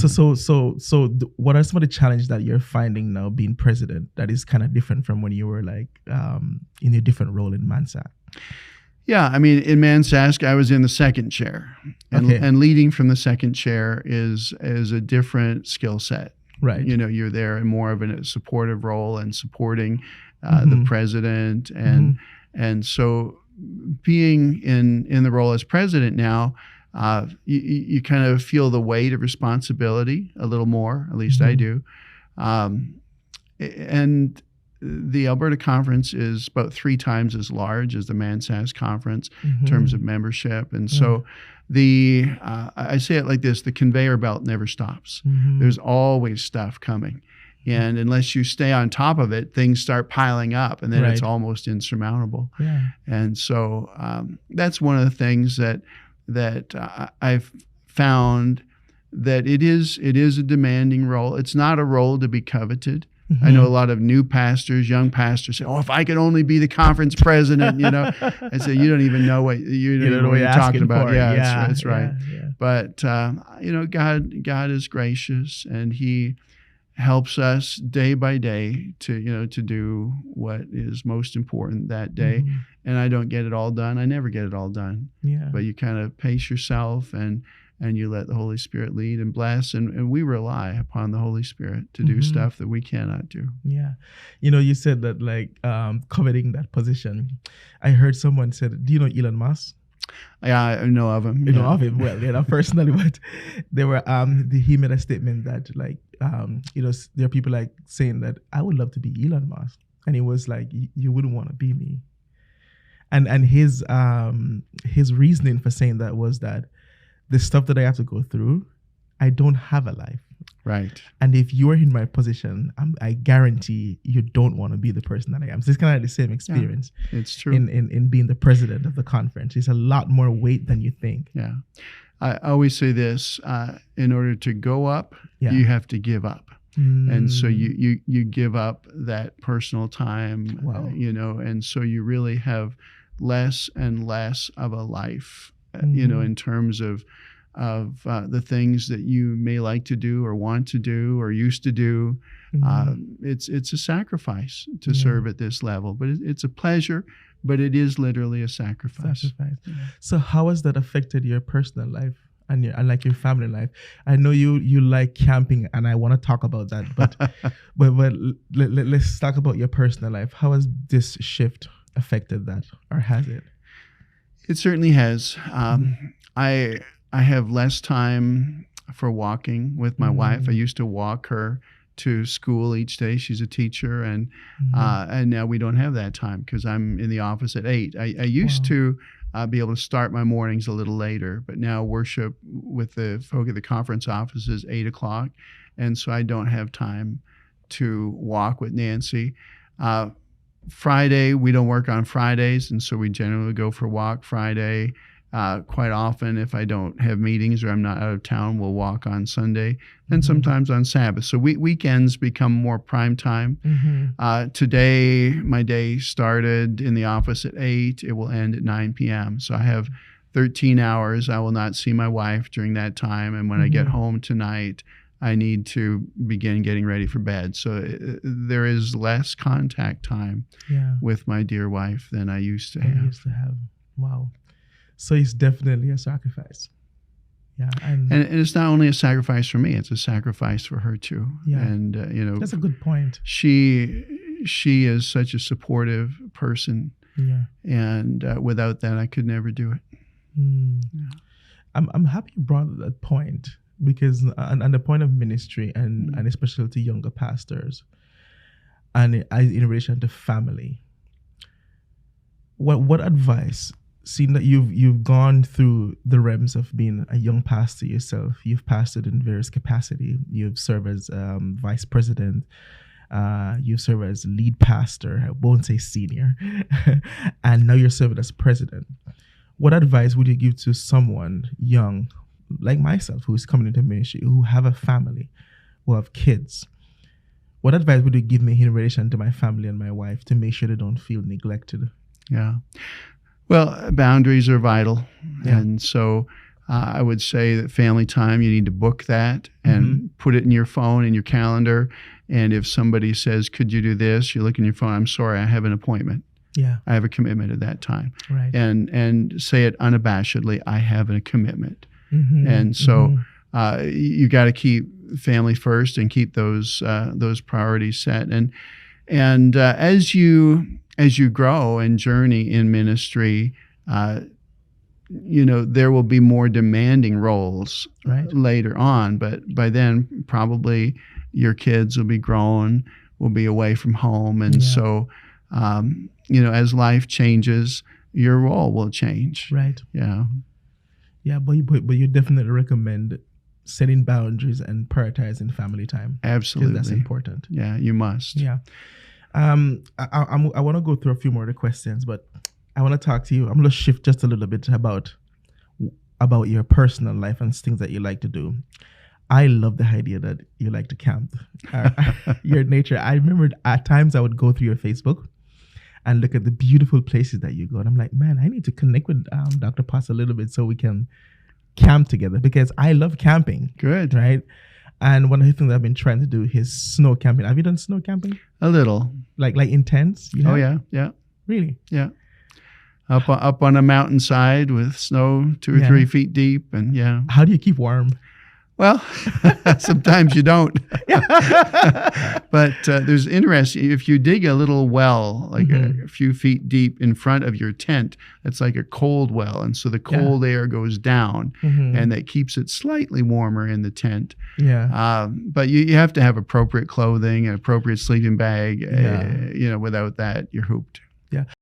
What are some of the challenges that you're finding now being president that is kind of different from when you were like in a different role in Mansac? Yeah, I mean, in Mansask, I was in the second chair, and leading from the second chair is a different skill set. Right. You know, you're there in more of a supportive role and supporting the president, and so being in the role as president now, you kind of feel the weight of responsibility a little more. At least I do, and the Alberta Conference is about 3 times as large as the Mansask Conference in terms of membership. And so I say it like this, the conveyor belt never stops. There's always stuff coming. And unless you stay on top of it, things start piling up, and then it's almost insurmountable. Yeah. And so that's one of the things that I've found, that it is a demanding role. It's not a role to be coveted. I know a lot of new pastors, young pastors say, "Oh, if I could only be the conference president," you know. I say, "You don't even know what you're talking about." For. Yeah, that's right. Yeah. But you know, God is gracious, and He helps us day by day to do what is most important that day. And I don't get it all done. I never get it all done. Yeah. But you kind of pace yourself and you let the Holy Spirit lead and bless. And we rely upon the Holy Spirit to do stuff that we cannot do. Yeah. You know, you said that like coveting that position. I heard someone said, do you know Elon Musk? Yeah, I know of him. You know of him? Well, not personally, but they were, he made a statement that like, there are people like saying that I would love to be Elon Musk. And he was like, you wouldn't want to be me. And his reasoning for saying that was that the stuff that I have to go through, I don't have a life. Right. And if you're in my position, I guarantee you don't want to be the person that I am. So it's kind of like the same experience. Yeah, it's true. In being the president of the conference. It's a lot more weight than you think. Yeah. I always say this, in order to go up, you have to give up. And so you give up that personal time, and so you really have less and less of a life, in terms of the things that you may like to do or want to do or used to do. It's a sacrifice to serve at this level, but it's a pleasure, but it is literally a sacrifice. Yeah. So how has that affected your personal life and like your family life? I know you like camping, and I want to talk about that, but let's talk about your personal life. How has this shift affected that, or has it? It certainly has. I have less time for walking with my wife. I used to walk her to school each day. She's a teacher, and now we don't have that time because I'm in the office at 8. I used to be able to start my mornings a little later, but now worship with the folk at the conference office is 8 o'clock, and so I don't have time to walk with Nancy. Friday, we don't work on Fridays, and so we generally go for a walk Friday. Quite often, if I don't have meetings or I'm not out of town, we'll walk on Sunday, and sometimes on Sabbath. So weekends become more prime time. Today, my day started in the office at 8. It will end at 9 p.m. So I have 13 hours. I will not see my wife during that time. And when I get home tonight, I need to begin getting ready for bed. So there is less contact time with my dear wife than I used to have. Wow. So it's definitely a sacrifice. Yeah. And it's not only a sacrifice for me, it's a sacrifice for her too. Yeah. And, that's a good point. She is such a supportive person. Yeah. And without that, I could never do it. Yeah. I'm happy you brought that point, because on the point of ministry and especially to younger pastors and in relation to family, what advice, seeing that you've gone through the realms of being a young pastor yourself, you've pastored in various capacity, you've served as vice president, you've served as lead pastor, I won't say senior, and now you're serving as president. What advice would you give to someone young like myself who's coming into ministry, who have a family, who have kids? What advice would you give me in relation to my family and my wife to make sure they don't feel neglected? Yeah. Well, boundaries are vital. Yeah. And so I would say that family time, you need to book that and put it in your phone, in your calendar. And if somebody says, could you do this? You look in your phone, I'm sorry, I have an appointment. Yeah. I have a commitment at that time. Right. And say it unabashedly, I have a commitment. Mm-hmm. And so you got to keep family first and keep those priorities set. And as you grow and journey in ministry, there will be more demanding roles later on, but by then probably your kids will be grown, will be away from home. And so, as life changes, your role will change. Right. Yeah. Yeah, but you definitely recommend setting boundaries and prioritizing family time. Absolutely. Because that's important. Yeah, you must. Yeah. I want to go through a few more of the questions, but I want to talk to you. I'm going to shift just a little bit about your personal life and things that you like to do. I love the idea that you like to camp. Your nature. I remember at times I would go through your Facebook and look at the beautiful places that you go. And I'm like, man, I need to connect with Dr. Potts a little bit so we can camp together, because I love camping. Good. Right? And one of the things I've been trying to do is snow camping. Have you done snow camping? A little. Like intense? Oh, yeah. Yeah. Really? Yeah. Up on a mountainside with snow 2 or 3 feet deep. And yeah. How do you keep warm? Well, sometimes you don't. But there's interesting, if you dig a little well, like a few feet deep in front of your tent, that's like a cold well. And so the cold air goes down and that keeps it slightly warmer in the tent. Yeah. But you have to have appropriate clothing, an appropriate sleeping bag. Without that, you're hooped. Yeah.